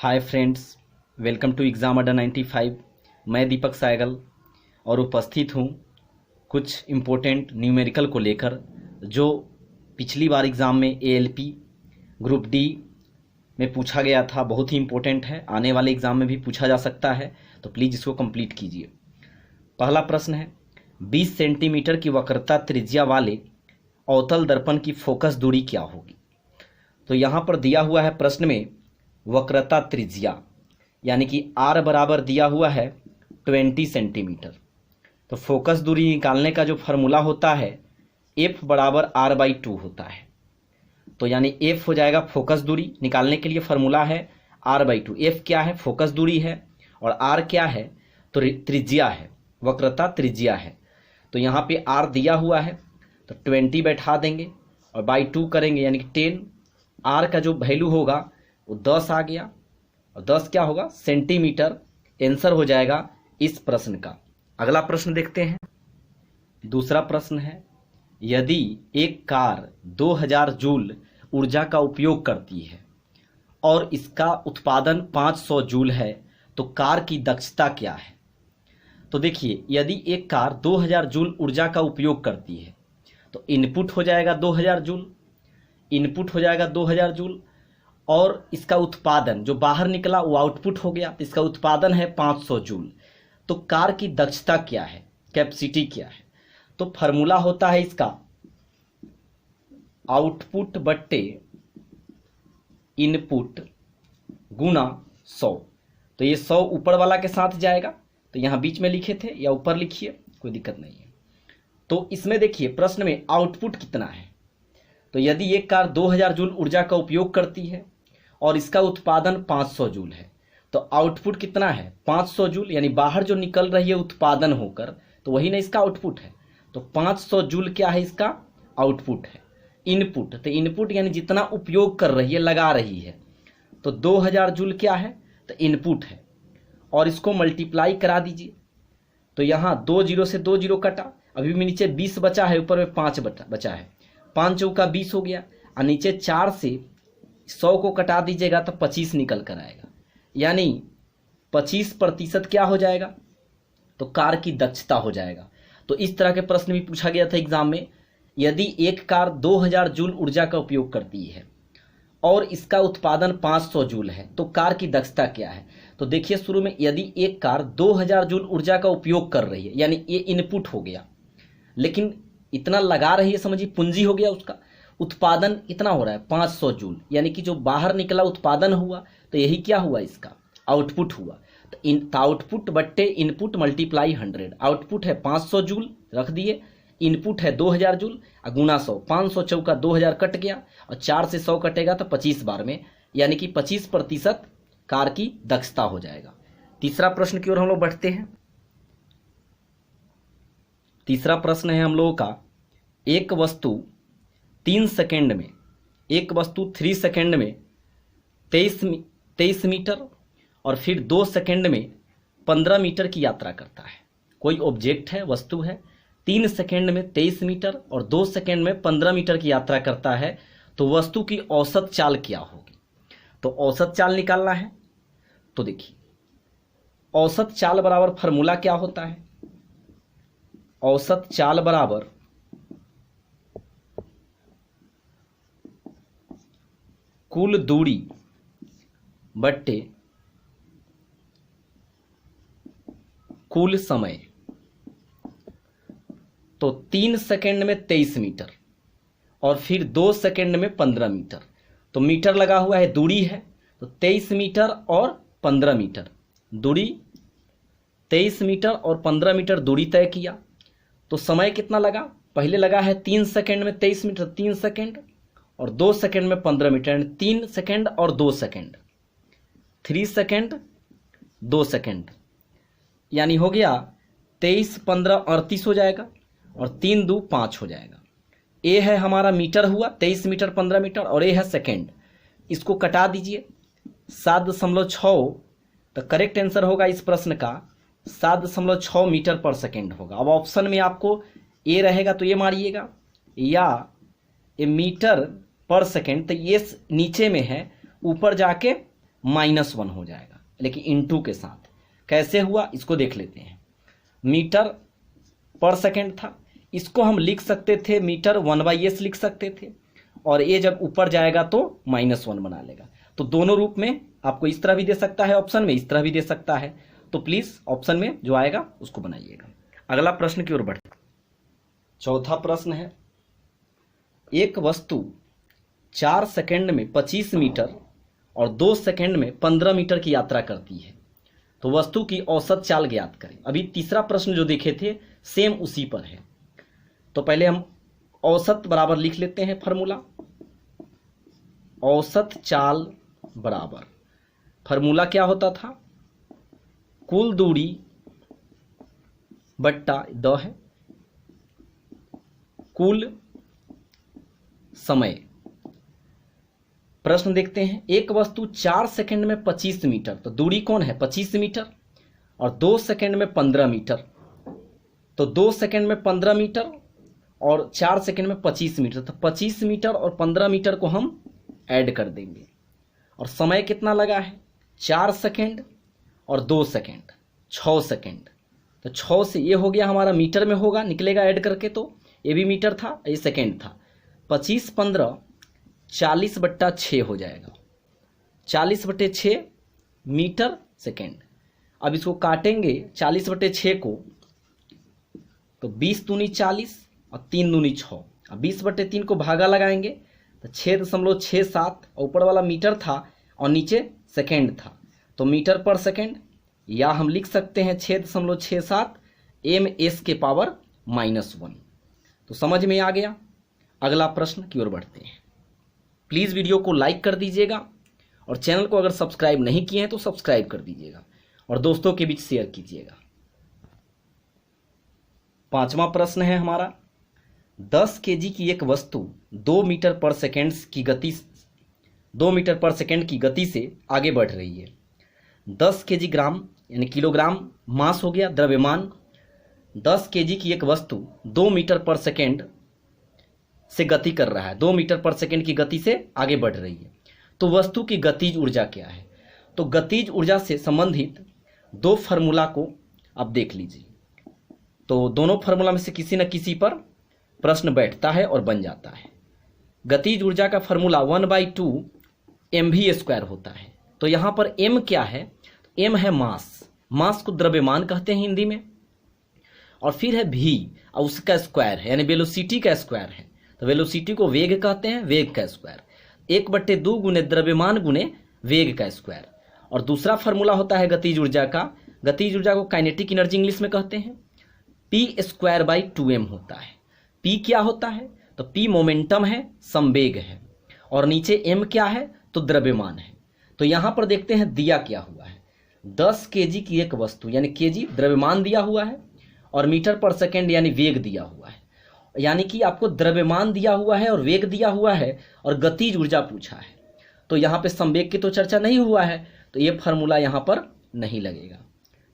Hi friends, welcome to exam Adda 95। मैं दीपक सायगल और उपस्थित हूँ कुछ इम्पोर्टेंट न्यूमेरिकल को लेकर जो पिछली बार एग्ज़ाम में एएलपी ग्रुप डी में पूछा गया था। बहुत ही इम्पोर्टेंट है, आने वाले एग्ज़ाम में भी पूछा जा सकता है, तो प्लीज़ इसको कंप्लीट कीजिए। पहला प्रश्न है, 20 सेंटीमीटर की वक्रता त्रिज्या वाले अवतल दर्पण की फोकस दूरी क्या होगी। तो यहाँ पर दिया हुआ है प्रश्न में वक्रता त्रिज्या, यानी कि आर बराबर दिया हुआ है 20 सेंटीमीटर। तो फोकस दूरी निकालने का जो फॉर्मूला होता है एफ बराबर r/2 होता है। तो यानी एफ हो जाएगा फोकस दूरी निकालने के लिए फॉर्मूला है r/2। एफ क्या है? फोकस दूरी है। और आर क्या है? तो त्रिज्या है, वक्रता त्रिज्या है। तो यहाँ पे आर दिया हुआ है तो 20 बैठा देंगे और बाई 2 करेंगे, यानी कि 10। आर का जो वैल्यू होगा वो 10 आ गया और 10 क्या होगा? सेंटीमीटर। आंसर हो जाएगा इस प्रश्न का। अगला प्रश्न देखते हैं। दूसरा प्रश्न है, यदि एक कार 2000 जूल ऊर्जा का उपयोग करती है और इसका उत्पादन 500 जूल है तो कार की दक्षता क्या है। तो देखिए, यदि एक कार 2000 जूल ऊर्जा का उपयोग करती है तो इनपुट हो जाएगा 2000 जूल, इनपुट हो जाएगा 2000 जूल, और इसका उत्पादन जो बाहर निकला वो आउटपुट हो गया। तो इसका उत्पादन है 500 जूल। तो कार की दक्षता क्या है, कैपेसिटी क्या है? तो फॉर्मूला होता है इसका आउटपुट बट्टे इनपुट गुना 100। तो ये 100 ऊपर वाला के साथ जाएगा, तो यहाँ बीच में लिखे थे या ऊपर लिखिए, कोई दिक्कत नहीं है। तो इसमें देखिए प्रश्न में आउटपुट कितना है। तो यदि एक कार 2000 जूल ऊर्जा का उपयोग करती है और इसका उत्पादन 500 जूल है तो आउटपुट कितना है? 500 जूल, यानी बाहर जो निकल रही है उत्पादन होकर, तो वही ना इसका आउटपुट है। तो 500 जूल क्या है? इसका आउटपुट है। इनपुट, तो इनपुट यानी जितना उपयोग कर रही है, लगा रही है, तो 2000 जूल क्या है? तो इनपुट है। और इसको मल्टीप्लाई करा दीजिए, तो यहाँ 2 जीरो से 2 जीरो कटा, अभी भी नीचे 20 बचा है, ऊपर में 5 बचा है। 5 चौका 20 हो गया, और नीचे 4 से 100 को कटा दीजिएगा तो 25 निकल कर आएगा, यानी 25% क्या हो जाएगा? तो कार की दक्षता हो जाएगा। तो इस तरह के प्रश्न भी पूछा गया था एग्जाम में। यदि एक कार 2000 जूल ऊर्जा का उपयोग करती है और इसका उत्पादन 500 जूल है तो कार की दक्षता क्या है। तो देखिए शुरू में, यदि एक कार 2000 जूल ऊर्जा का उपयोग कर रही है, यानी ये इनपुट हो गया, लेकिन इतना लगा रही है, समझिए पूंजी हो गया, उसका उत्पादन इतना हो रहा है 500 जूल, यानी कि जो बाहर निकला उत्पादन हुआ, तो यही क्या हुआ? इसका आउटपुट हुआ। तो आउटपुट बट्टे इनपुट मल्टीप्लाई 100। आउटपुट है 500 जूल रख दिए, इनपुट है 2000 जूल, गुना 100। 500 चौका 2000 कट गया, और 4 से 100 कटेगा तो 25 बार में, यानी कि 25% कार की दक्षता हो जाएगा। तीसरा प्रश्न की ओर हम लोग बढ़ते हैं। तीसरा प्रश्न है हम लोगों का, एक वस्तु 3 सेकेंड में, एक वस्तु 3 सेकेंड में 23 मीटर और फिर 2 सेकेंड में 15 मीटर की यात्रा करता है। कोई ऑब्जेक्ट है, वस्तु है, 3 सेकेंड में 23 मीटर और 2 सेकेंड में 15 मीटर की यात्रा करता है, तो वस्तु की औसत चाल क्या होगी। तो औसत चाल निकालना है। तो देखिए, औसत चाल बराबर फॉर्मूला क्या होता है? औसत चाल बराबर कुल दूरी बट्टे कुल समय। तो 3 सेकेंड में 23 मीटर और फिर 2 सेकेंड में 15 मीटर। तो मीटर लगा हुआ है, दूरी है, तो 23 मीटर और 15 मीटर दूरी, 23 मीटर और 15 मीटर दूरी तय किया। तो समय कितना लगा? पहले लगा है 3 सेकेंड में 23 मीटर, 3 सेकेंड, और 2 सेकेंड में 15 मीटर, 3 सेकेंड और 2 सेकेंड, 3 सेकेंड 2 सेकेंड, यानी हो गया 23 15 38 हो जाएगा, और 3 2 5 हो जाएगा। ए है हमारा मीटर हुआ, 23 मीटर 15 मीटर, और ए है सेकेंड। इसको कटा दीजिए, 7.6। तो करेक्ट आंसर होगा इस प्रश्न का 7.6 मीटर पर सेकेंड होगा। अब ऑप्शन में आपको ए रहेगा तो ये मारिएगा, या ए मीटर पर सेकेंड, तो ये नीचे में है, ऊपर जाके -1 हो जाएगा, लेकिन इनटू के साथ। कैसे हुआ इसको देख लेते हैं। मीटर पर सेकेंड था, इसको हम लिख सकते थे मीटर 1/s लिख सकते थे, और ये जब ऊपर जाएगा तो -1 बना लेगा। तो दोनों रूप में आपको इस तरह भी दे सकता है, ऑप्शन में इस तरह भी दे सकता है। तो प्लीज ऑप्शन में जो आएगा उसको बनाइएगा। अगला प्रश्न की ओर बढ़ते। चौथा प्रश्न है, एक वस्तु 4 सेकंड में 25 मीटर और 2 सेकंड में 15 मीटर की यात्रा करती है, तो वस्तु की औसत चाल ज्ञात करें। अभी तीसरा प्रश्न जो देखे थे सेम उसी पर है। तो पहले हम औसत बराबर लिख लेते हैं फॉर्मूला। औसत चाल बराबर फॉर्मूला क्या होता था, कुल दूरी बट्टा द है कुल समय। प्रश्न देखते हैं, एक वस्तु 4 सेकंड में 25 मीटर, तो दूरी कौन है 25 मीटर, और 2 सेकंड में 15 मीटर, तो 2 सेकंड में 15 मीटर और 4 सेकंड में 25 मीटर, तो 25 मीटर और 15 मीटर को हम ऐड कर देंगे। और समय कितना लगा है 4 सेकंड और 2 सेकंड 6 सेकंड, तो 6 से ये हो गया हमारा मीटर में होगा, निकलेगा ऐड करके, तो ये भी मीटर था ये सेकंड था। 25 15 40/6 हो जाएगा, 40/6 मीटर सेकंड। अब इसको काटेंगे 40/6 को, तो 20 दूनी 40 और 3 दूनी 6, अब 20/3 को भागा लगाएंगे तो 6.67, ऊपर वाला मीटर था और नीचे सेकंड था, तो मीटर पर सेकंड, या हम लिख सकते हैं 6.67 ms के पावर -1। तो समझ में आ गया। अगला प्रश्न की ओर बढ़ते हैं। प्लीज वीडियो को लाइक कर दीजिएगा और चैनल को अगर सब्सक्राइब नहीं किए हैं तो सब्सक्राइब कर दीजिएगा और दोस्तों के बीच शेयर कीजिएगा। पांचवा प्रश्न है हमारा, 10 kg की एक वस्तु 2 मीटर पर सेकंड की गति से आगे बढ़ रही है। 10 kg ग्राम यानी किलोग्राम मास हो गया द्रव्यमान। 10 kg की एक वस्तु 2 मीटर पर सेकंड से गति कर रहा है, 2 मीटर पर सेकंड की गति से आगे बढ़ रही है, तो वस्तु की गतिज ऊर्जा क्या है। तो गतिज ऊर्जा से संबंधित 2 फार्मूला को अब देख लीजिए। तो दोनों फार्मूला में से किसी न किसी पर प्रश्न बैठता है और बन जाता है। गतिज ऊर्जा का फार्मूला 1/2 mv² होता है। तो यहां पर m क्या है, m है मास, मास को द्रव्यमान कहते हैं हिंदी में, और फिर है v और उसका स्क्वायर है यानी वेलोसिटी का स्क्वायर है, तो वेलोसिटी को वेग कहते हैं, वेग का स्क्वायर 1/2 गुने द्रव्यमान गुने वेग का स्क्वायर। और दूसरा फार्मूला होता है गतिज ऊर्जा का, गतिज ऊर्जा को काइनेटिक एनर्जी इंग्लिश में कहते हैं, p²/2m होता है। p क्या होता है, तो p मोमेंटम है, संवेग है, और नीचे m क्या है, तो द्रव्यमान है। तो यहां पर देखते हैं दिया क्या हुआ है, 10 kg की एक वस्तु यानी kg द्रव्यमान दिया हुआ है और मीटर पर सेकेंड यानी वेग दिया हुआ है, यानी कि आपको द्रव्यमान दिया हुआ है और वेग दिया हुआ है और गतिज ऊर्जा पूछा है। तो यहाँ पे संवेग की तो चर्चा नहीं हुआ है, तो ये फार्मूला यहाँ पर नहीं लगेगा।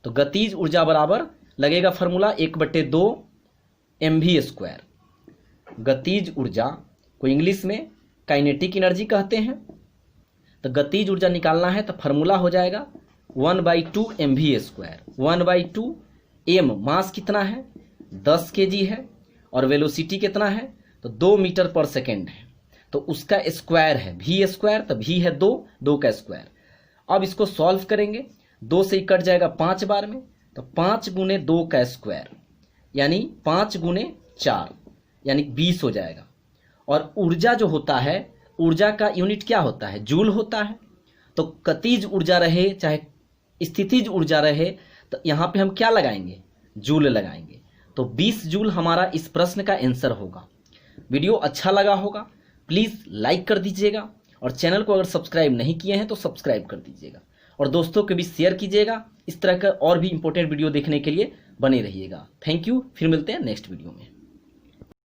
तो गतिज ऊर्जा बराबर लगेगा फार्मूला 1/2 mv²। गतिज ऊर्जा को इंग्लिश में काइनेटिक एनर्जी कहते हैं। तो गतिज ऊर्जा निकालना है तो फार्मूला हो जाएगा 1/2 mv²। 1/2 m मास कितना है 10 kg है और वेलोसिटी कितना है तो 2 मीटर पर सेकेंड है, तो उसका स्क्वायर है v², तो v है 2 का स्क्वायर। अब इसको सॉल्व करेंगे, 2 से ही कट जाएगा 5 बार में, तो 5 गुने 2 का स्क्वायर यानी 5 गुने 4 यानी 20 हो जाएगा। और ऊर्जा जो होता है, ऊर्जा का यूनिट क्या होता है, जूल होता है। तो गतिज ऊर्जा रहे चाहे स्थितिज ऊर्जा रहे, तो यहाँ पे हम क्या लगाएंगे, जूल लगाएंगे। तो 20 जूल हमारा इस प्रश्न का आंसर होगा। वीडियो अच्छा लगा होगा प्लीज़ लाइक कर दीजिएगा और चैनल को अगर सब्सक्राइब नहीं किए हैं तो सब्सक्राइब कर दीजिएगा और दोस्तों के बीच शेयर कीजिएगा। इस तरह का और भी इंपॉर्टेंट वीडियो देखने के लिए बने रहिएगा। थैंक यू, फिर मिलते हैं नेक्स्ट वीडियो में।